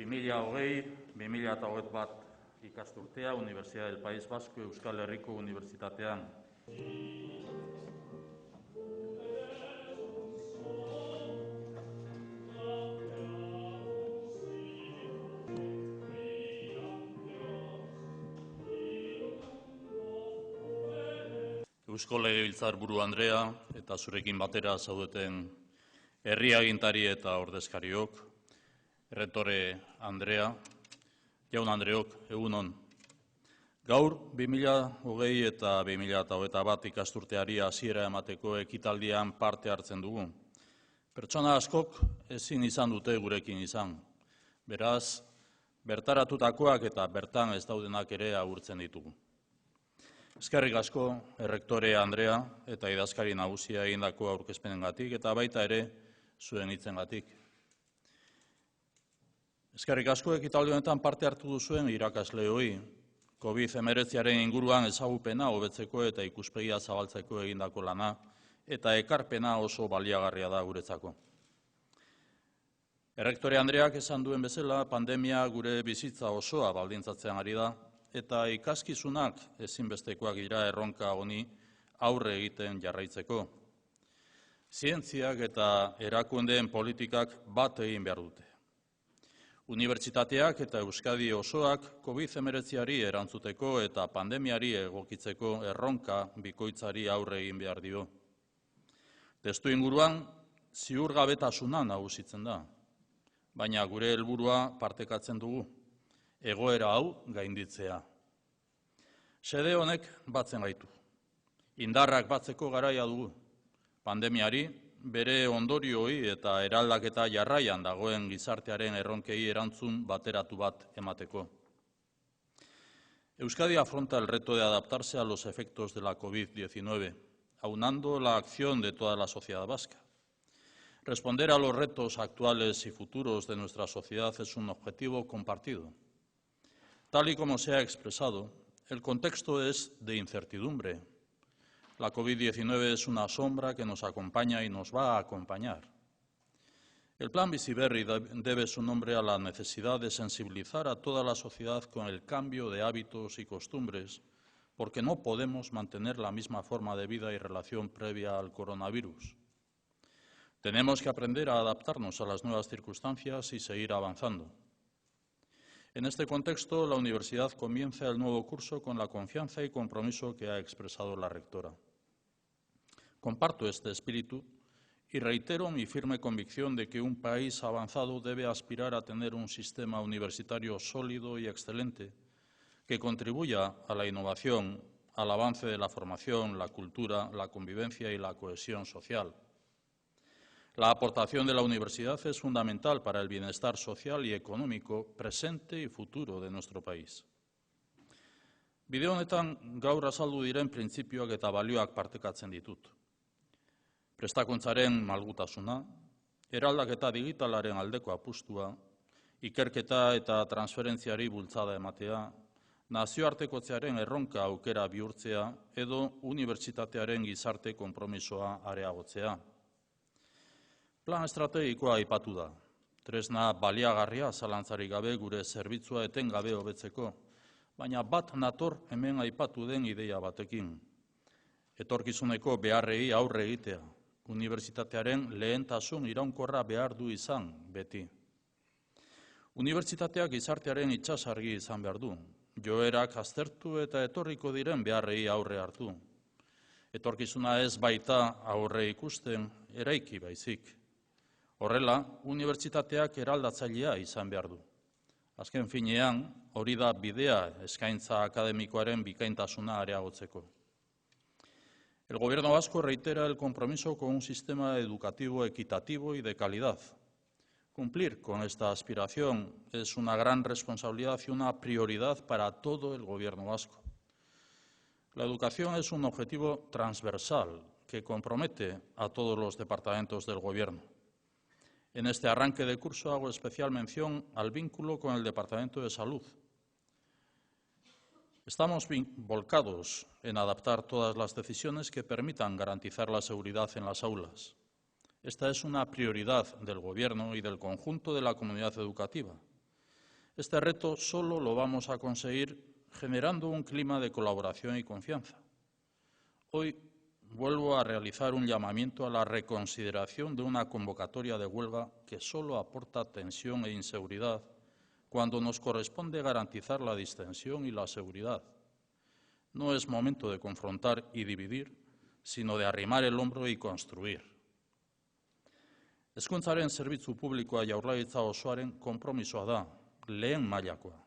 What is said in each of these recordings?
2020-2021 ikasturtea Universidad del País Vasco Euskal Herriko Unibertsitatean. Eusko Legebiltzarburu Andrea eta zurekin batera zaudeten herri agintari eta ordezkariok, erretore Andrea, jaun Andreok, egunon. Gaur 2020 eta 2021 ikasturteari hasiera emateko ekitaldian parte hartzen dugu. Pertsona askok ezin izan dute gurekin izan. Beraz, bertaratutakoak eta bertan ez daudenak ere agurtzen ditugu. Eskerrik asko, errektore Andrea eta idazkari nagusia egindako aurkezpenengatik eta baita ere zuen hitzengatik. Eskerrik asko ekitaldi honetan parte hartu duzuen irakasleoi, COVID-19 inguruan ezagupena hobetzeko eta ikuspegia zabaltzeko egindako lana eta ekarpena oso baliagarria da guretzako. Errektore Andreak esan duen bezala, pandemia gure bizitza osoa baldintzatzen ari da, eta ikaskizunak ezinbestekoak dira erronka honi aurre egiten jarraitzeko. Zientziak eta erakundeen politikak bat egin behar dute. Unibertsitateak eta Euskadi osoak COVID-19 erantzuteko eta pandemiari egokitzeko erronka bikoitzari aurre egin behar dio. Testu inguruan ziurgabetasuna nagusitzen da, baina gure helburua partekatzen dugu. Egoera hau gainditzea. Xede honek batzen gaitu. Indarrak batzeko garaia dugu. Pandemiari, bere ondorioi eta eraldaketa jarraian dagoen gizartearen erronkei erantzun bateratu bat emateko. Euskadi afronta el reto de adaptarse a los efectos de la COVID-19, aunando la acción de toda la sociedad vasca. Responder a los retos actuales y futuros de nuestra sociedad es un objetivo compartido. Tal y como se ha expresado, el contexto es de incertidumbre. La COVID-19 es una sombra que nos acompaña y nos va a acompañar. El Plan Bizi Berri debe su nombre a la necesidad de sensibilizar a toda la sociedad con el cambio de hábitos y costumbres, porque no podemos mantener la misma forma de vida y relación previa al coronavirus. Tenemos que aprender a adaptarnos a las nuevas circunstancias y seguir avanzando. En este contexto, la Universidad comienza el nuevo curso con la confianza y compromiso que ha expresado la rectora. Comparto este espíritu y reitero mi firme convicción de que un país avanzado debe aspirar a tener un sistema universitario sólido y excelente que contribuya a la innovación, al avance de la formación, la cultura, la convivencia y la cohesión social. La aportación de la universidad es fundamental para el bienestar social y económico presente y futuro de nuestro país. Bide honetan gaur azaldu diren printzipioak eta balioak partekatzen ditut. Prestakuntzaren malgutasuna, eraldaketa digitalaren aldeko apustua, ikerketa eta transferentziari bultzada ematea, nazioartekotzearen erronka aukera bihurtzea edo unibertsitatearen gizarte konpromisoa areagotzea. Plan estrategikoa aipatu da. Tresna baliagarria zalantzarik gabe gure zerbitzua etengabe hobetzeko, baina bat nator hemen aipatu den ideia batekin. Etorkizuneko beharrei aurre egitea, unibertsitatearen lehentasun iraunkorra behar du izan beti. Unibertsitateak gizartearen itsasargi izan behar du, joerak aztertu eta etorriko diren beharrei aurre hartu. Etorkizuna ez baita aurre ikusten, eraiki baizik. Horrela, unibertsitateak eraldatzailea izan behar du. Azken finean, hori da bidea eskaintza akademikoaren bikaintasuna areagotzeko. El Gobierno vasco reitera el compromiso con un sistema educativo equitativo y de calidad. Cumplir con esta aspiración es una gran responsabilidad y una prioridad para todo el Gobierno vasco. La educación es un objetivo transversal que compromete a todos los departamentos del Gobierno. En este arranque de curso hago especial mención al vínculo con el Departamento de Salud. Estamos volcados en adaptar todas las decisiones que permitan garantizar la seguridad en las aulas. Esta es una prioridad del Gobierno y del conjunto de la comunidad educativa. Este reto solo lo vamos a conseguir generando un clima de colaboración y confianza. Hoy vuelvo a realizar un llamamiento a la reconsideración de una convocatoria de huelga que solo aporta tensión e inseguridad cuando nos corresponde garantizar la distensión y la seguridad. No es momento de confrontar y dividir, sino de arrimar el hombro y construir. Hezkuntzaren zerbitzu publikoa Jaurlaritza osoaren konpromisoa da, lehen mailakoa.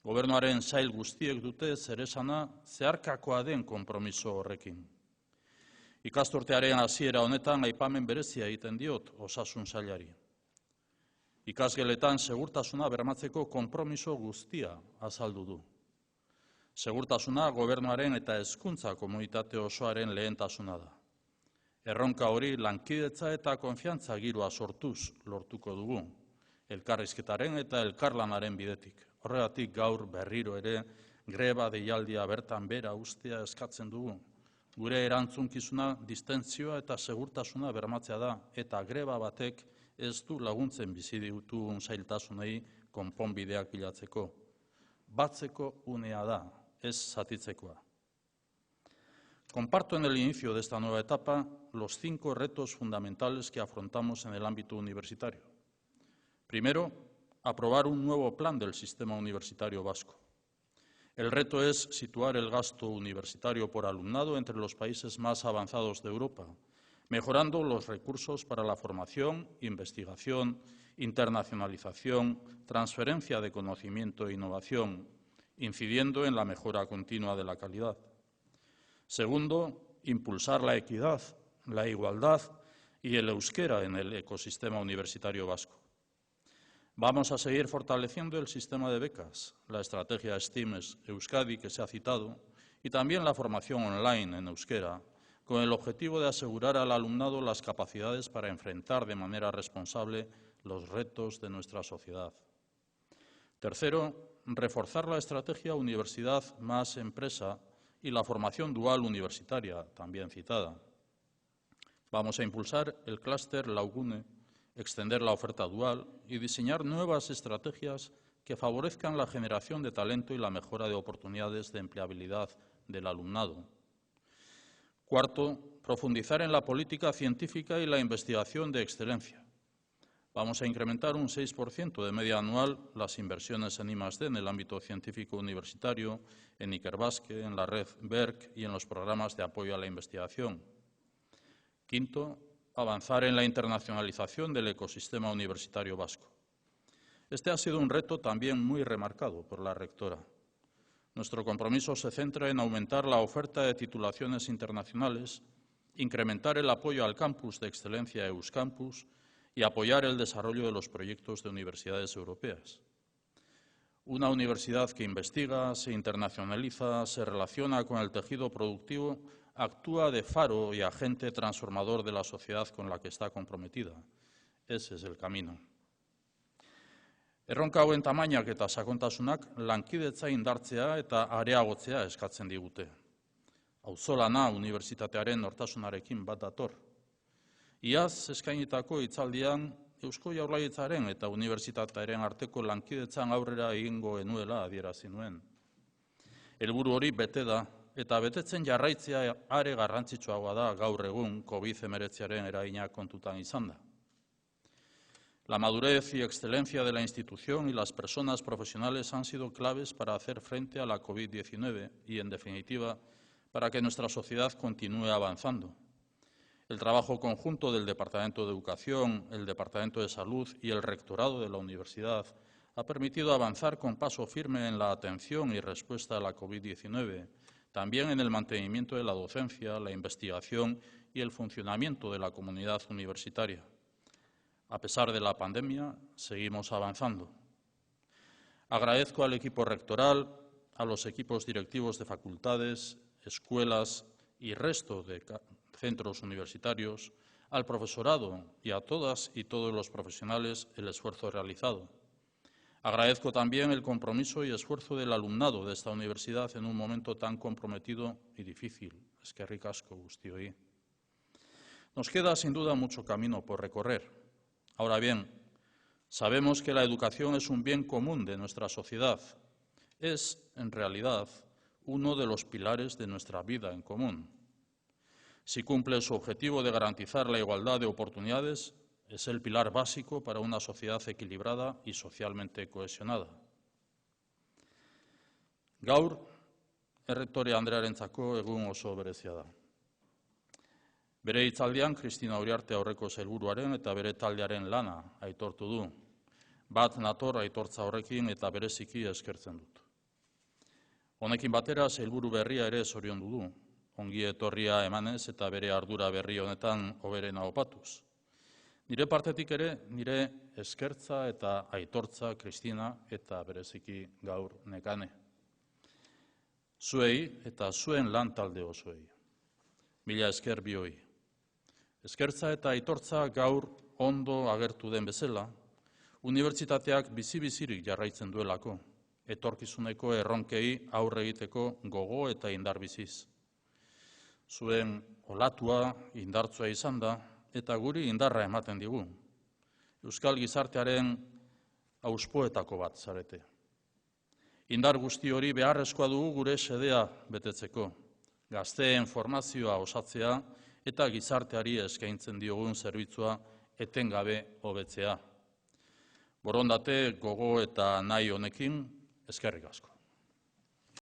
Gobernuaren sail guztiek dute zeresana zeharkakoa den konpromiso horrekin. Ikasturtearen hasiera honetan aipamen berezia egiten diot osasun sailari. Ikasgeletan segurtasuna bermatzeko konpromiso guztia azaldu du. Segurtasuna gobernuaren eta hezkuntza komunitate osoaren lehentasuna da. Erronka hori lankidetza eta konfiantza giroa sortuz lortuko dugu, elkarrizketaren eta elkarlanaren bidetik. Horregatik gaur berriro ere greba deialdia bertan bera ustea eskatzen dugu. Gure erantzunkizuna distentzioa eta segurtasuna bermatzea da, eta greba batek ez du laguntzen bizi ditugun zailtasunei konponbideak bilatzeko. Batzeko unea da, ez zatitzekoa. Comparto en el inicio de esta nueva etapa los 5 retos fundamentales que afrontamos en el ámbito universitario. Primero, aprobar un nuevo plan del sistema universitario vasco. El reto es situar el gasto universitario por alumnado entre los países más avanzados de Europa, mejorando los recursos para la formación, investigación, internacionalización, transferencia de conocimiento e innovación, incidiendo en la mejora continua de la calidad. Segundo, impulsar la equidad, la igualdad y el euskera en el ecosistema universitario vasco. Vamos a seguir fortaleciendo el sistema de becas, la estrategia STEAM Euskadi que se ha citado, y también la formación online en euskera, con el objetivo de asegurar al alumnado las capacidades para enfrentar de manera responsable los retos de nuestra sociedad. Tercero, reforzar la estrategia universidad más empresa y la formación dual universitaria, también citada. Vamos a impulsar el clúster Laugune, extender la oferta dual y diseñar nuevas estrategias que favorezcan la generación de talento y la mejora de oportunidades de empleabilidad del alumnado. Cuarto, profundizar en la política científica y la investigación de excelencia. Vamos a incrementar un 6% de media anual las inversiones en I+D en el ámbito científico universitario, en Ikerbasque, en la red BERC y en los programas de apoyo a la investigación. Quinto, avanzar en la internacionalización del ecosistema universitario vasco. Este ha sido un reto también muy remarcado por la rectora. Nuestro compromiso se centra en aumentar la oferta de titulaciones internacionales, incrementar el apoyo al campus de excelencia Euskampus y apoyar el desarrollo de los proyectos de universidades europeas. Una universidad que investiga, se internacionaliza, se relaciona con el tejido productivo, actúa de faro y agente transformador de la sociedad con la que está comprometida. Ese es el camino. Erronka hauen tamainak eta sakontasunak lankidetza indartzea eta areagotzea eskatzen digute. Auzolana unibertsitatearen nortasunarekin bat dator. Iaz eskainitako hitzaldian Eusko Jaurlaritzaren eta unibertsitatearen arteko lankidetzan aurrera egingo genuela adierazi nuen. Helburu hori bete da eta betetzen jarraitzea are garrantzitsuagoa da gaur egun COVID-19aren eragina kontutan izanda. La madurez y excelencia de la institución y las personas profesionales han sido claves para hacer frente a la COVID-19 y, en definitiva, para que nuestra sociedad continúe avanzando. El trabajo conjunto del Departamento de Educación, el Departamento de Salud y el Rectorado de la Universidad ha permitido avanzar con paso firme en la atención y respuesta a la COVID-19, también en el mantenimiento de la docencia, la investigación y el funcionamiento de la comunidad universitaria. A pesar de la pandemia, seguimos avanzando. Agradezco al equipo rectoral, a los equipos directivos de facultades, escuelas y resto de centros universitarios, al profesorado y a todas y todos los profesionales el esfuerzo realizado. Agradezco también el compromiso y esfuerzo del alumnado de esta universidad en un momento tan comprometido y difícil. Eskerrik asko guztioi. Nos queda sin duda mucho camino por recorrer. Ahora bien, Sabemos que la educación es un bien común de nuestra sociedad. Es, en realidad, uno de los pilares de nuestra vida en común. Si cumple su objetivo de garantizar la igualdad de oportunidades, es el pilar básico para una sociedad equilibrada y socialmente cohesionada. Gaur, errektore andrearentzako egun oso berezia da. Bere hitzaldian, Kristina Uriarte aurreko sailburuaren eta bere taldearen lana aitortu du. Bat nator aitortza horrekin eta bereziki eskertzen dut. Honekin batera, sailburu berria ere zoriondu du, ongi etorria emanez eta bere ardura berri honetan hoberena opatuz. Nire partetik ere, nire eskertza eta aitortza Kristina eta bereziki Gaur Nekane. Zuei eta zuen lan talde osoei. Mila esker bioi. Eskertza eta aitortza gaur ondo agertu den bezala, unibertsitateak bizi-bizirik jarraitzen duelako, etorkizuneko erronkei aurre egiteko gogo eta indar biziz. Zuen olatua indartsua izan da, eta guri indarra ematen digu. Euskal gizartearen hauspoetako bat zarete. Indar guzti hori beharrezkoa dugu gure xedea betetzeko, gazteen formazioa osatzea eta gizarteari eskaintzen diogun zerbitzua etengabe hobetzea. Borondate, gogo eta nahi honekin, eskerrik asko.